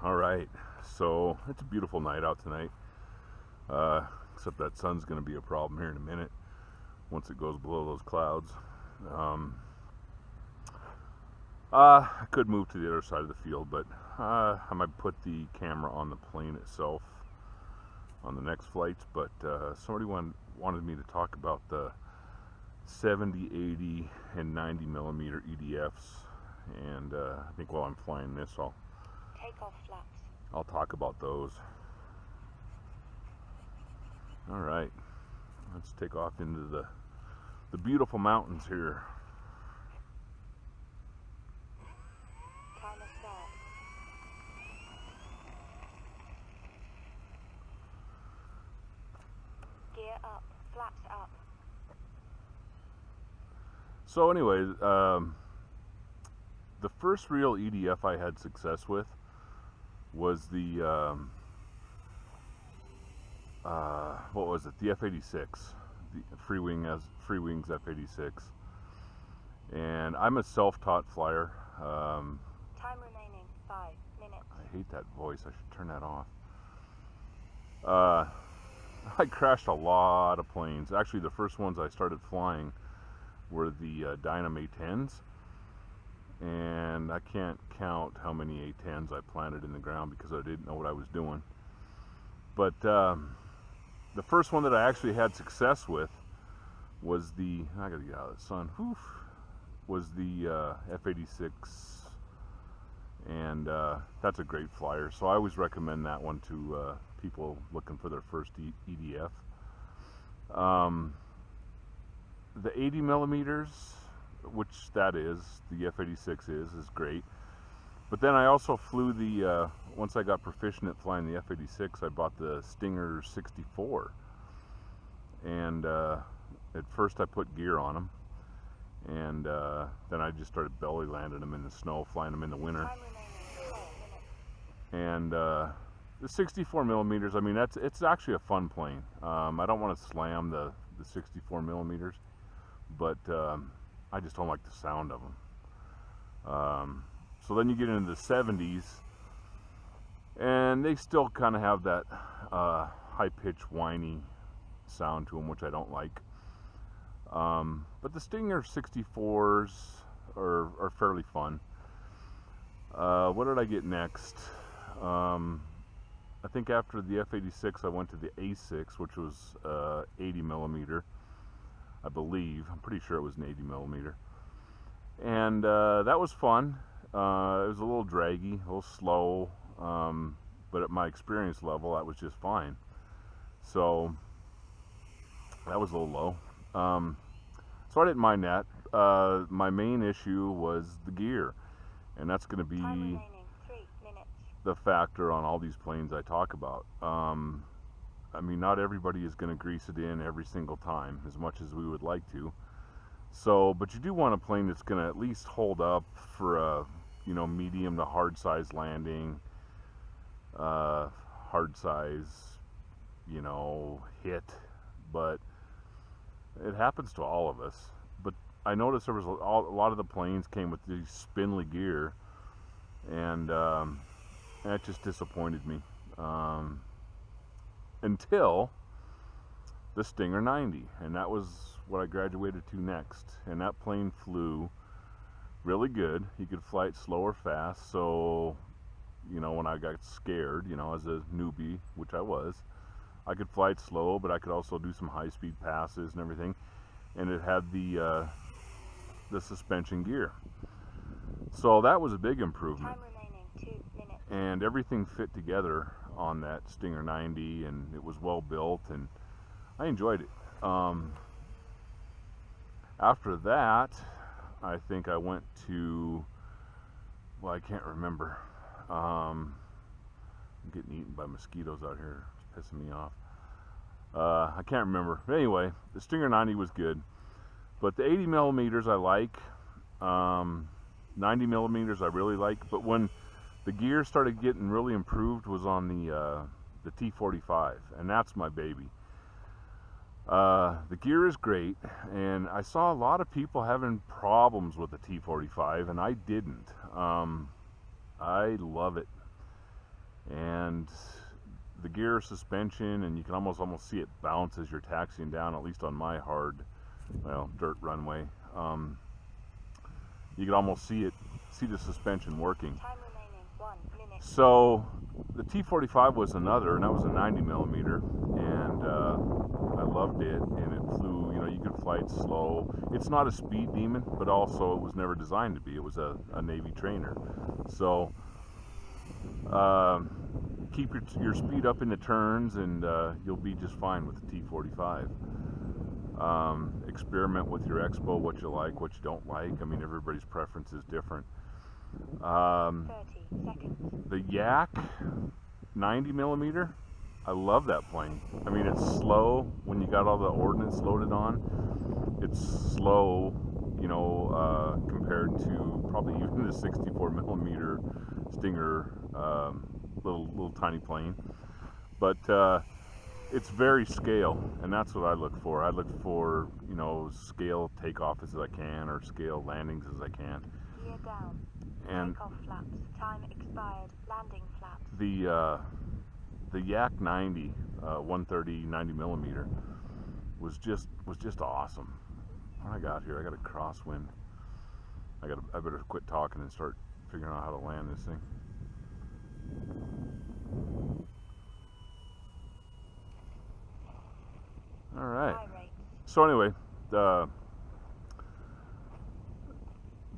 All right, so it's a beautiful night out tonight, except that sun's going to be a problem here in a minute once it goes below those clouds. Um, I could move to the other side of the field, but I might put the camera on the plane itself on the next flights. But somebody wanted me to talk about the 70, 80, and 90 millimeter EDFs, and I think while I'm flying this, Takeoff flaps. I'll talk about those. All right, let's take off into the beautiful mountains here. Timer start. Gear up. Flaps up. So anyway, the first real EDF I had success with was the what was it? The F-86, the Freewings F-86. And I'm a self-taught flyer. Time remaining 5 minutes. I hate that voice. I should turn that off. I crashed a lot of planes. Actually, the first ones I started flying were the Dynam A-10s, and I can't count how many A-10s I planted in the ground because I didn't know what I was doing. But the first one that I actually had success with was I gotta get out of the sun, was the F-86, and that's a great flyer, so I always recommend that one to people looking for their first EDF. The 80 millimeters, which that is, the F-86 is great. But then I also flew once I got proficient at flying the F-86, I bought the Stinger 64. And at first I put gear on them. And then I just started belly landing them in the snow, flying them in the winter. Time remaining 4 minutes. And the 64 millimeters, I mean, it's actually a fun plane. I don't want to slam the 64 millimeters, but I just don't like the sound of them. So then you get into the 70s, and they still kind of have that high-pitched, whiny sound to them, which I don't like. But the Stinger 64s are fairly fun. What did I get next? I think after the F-86, I went to the A6, which was 80 millimeter, I believe. I'm pretty sure it was an 80 millimeter. And that was fun. It was a little draggy, a little slow, but at my experience level, that was just fine. So that was a little low. So I didn't mind that. My main issue was the gear, and that's going to be Time remaining 3 minutes. the factor on all these planes I talk about. I mean, not everybody is going to grease it in every single time as much as we would like to. So, but you do want a plane that's going to at least hold up for a, medium to hard size landing, hard size, hit. But it happens to all of us. But I noticed there was a lot of the planes came with these spindly gear, and that just disappointed me. Until the Stinger 90, and that was what I graduated to next. And that plane flew really good. You could fly it slow or fast. So, when I got scared, as a newbie, which I was, I could fly it slow, but I could also do some high-speed passes and everything. And it had the suspension gear, so that was a big improvement. Time remaining 2 minutes. And everything fit together on that Stinger 90, and it was well built, and I enjoyed it. After that, I think I went to, well, I can't remember. I'm getting eaten by mosquitoes out here. It's pissing me off. I can't remember. But anyway, the Stinger 90 was good, but the 80 millimeters I like. 90 millimeters I really like, but when the gear started getting really improved was on the T45, and that's my baby. The gear is great, and I saw a lot of people having problems with the T45, and I didn't. I love it. and the gear suspension, and you can almost see it bounce as you're taxiing down, at least on my hard, well, dirt runway. You can almost see the suspension working. Time remaining 1 minute. So the T45 was another, and that was a 90 millimeter, and I loved it, and it flew, you know, you could fly it slow. It's not a speed demon, but also it was never designed to be. It was a Navy trainer. So keep your speed up in the turns, and you'll be just fine with the T45. Experiment with your Expo, what you like, what you don't like. I mean, everybody's preference is different. 30 seconds. The Yak 90 millimeter, I love that plane. I mean, it's slow when you got all the ordnance loaded on. It's slow, you know, compared to probably even the 64 millimeter Stinger, little tiny plane. But it's very scale, and that's what I look for. I look for, you know, scale takeoff as I can, or scale landings as I can. Gear down. And Takeoff flaps. Time expired. Landing flaps. The Yak 90, 130 90 millimeter was just awesome. When I got here, I got a crosswind. I better quit talking and start figuring out how to land this thing. All right. High rate. So anyway, the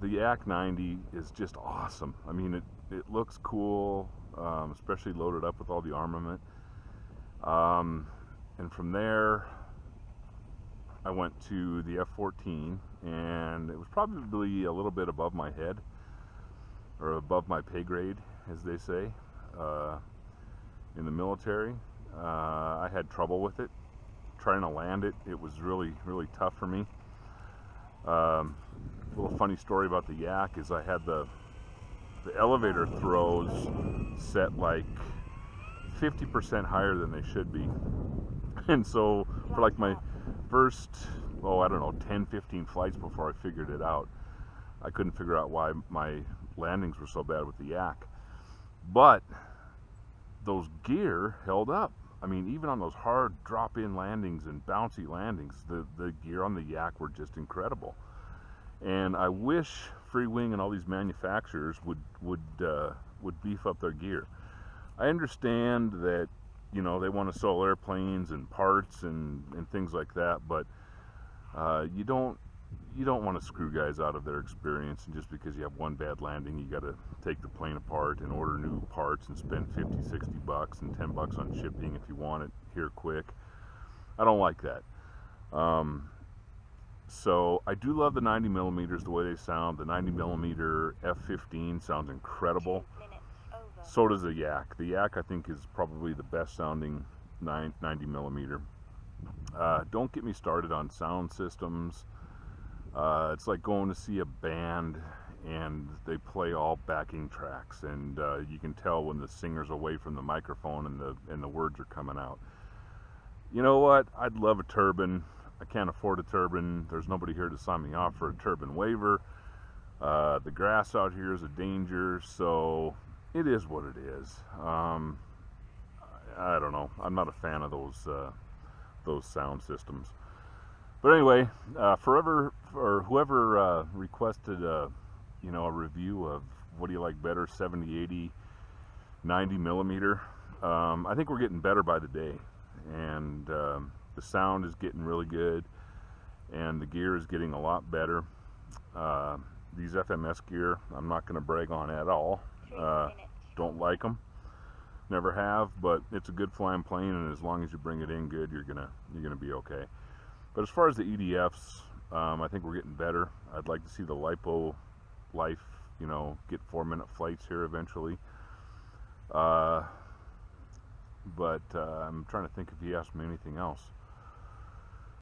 Yak 90 is just awesome. I mean, it looks cool, especially loaded up with all the armament. And from there, I went to the F-14, and it was probably a little bit above my head, or above my pay grade, as they say, in the military. I had trouble with it, trying to land it. It was really tough for me. A little funny story about the Yak is I had the elevator throws set like 50% higher than they should be. And so for like my first, I don't know, 10-15 flights before I figured it out, I couldn't figure out why my landings were so bad with the Yak. But those gear held up. I mean, even on those hard drop-in landings and bouncy landings, the gear on the Yak were just incredible. And I wish Free Wing and all these manufacturers would beef up their gear. I understand that, you know, they want to sell airplanes and parts and things like that, but you don't want to screw guys out of their experience, and just because you have one bad landing, you got to take the plane apart and order new parts and spend $50-$60 and $10 on shipping if you want it here quick. I don't like that. So I do love the 90 millimeters, the way they sound. The 90 millimeter F-15 sounds incredible. 2 minutes over. So does the Yak. The Yak, I think, is probably the best sounding 90 millimeter. Don't get me started on sound systems. It's like going to see a band and they play all backing tracks, and you can tell when the singer's away from the microphone and the words are coming out. You know what? I'd love a turbine. I can't afford a turbine. There's nobody here to sign me off for a turbine waiver. The grass out here is a danger, so it is what it is. I don't know. I'm not a fan of those sound systems. But anyway, whoever requested a review of what do you like better, 70, 80, 90 millimeter. I think we're getting better by the day, and the sound is getting really good, and the gear is getting a lot better. These FMS gear, I'm not going to brag on at all. 3 minutes. Don't like them, never have, but it's a good flying plane, and as long as you bring it in good, you're gonna be okay. But as far as the EDFs, I think we're getting better. I'd like to see the LiPo life, get 4-minute flights here eventually. But I'm trying to think if he asked me anything else.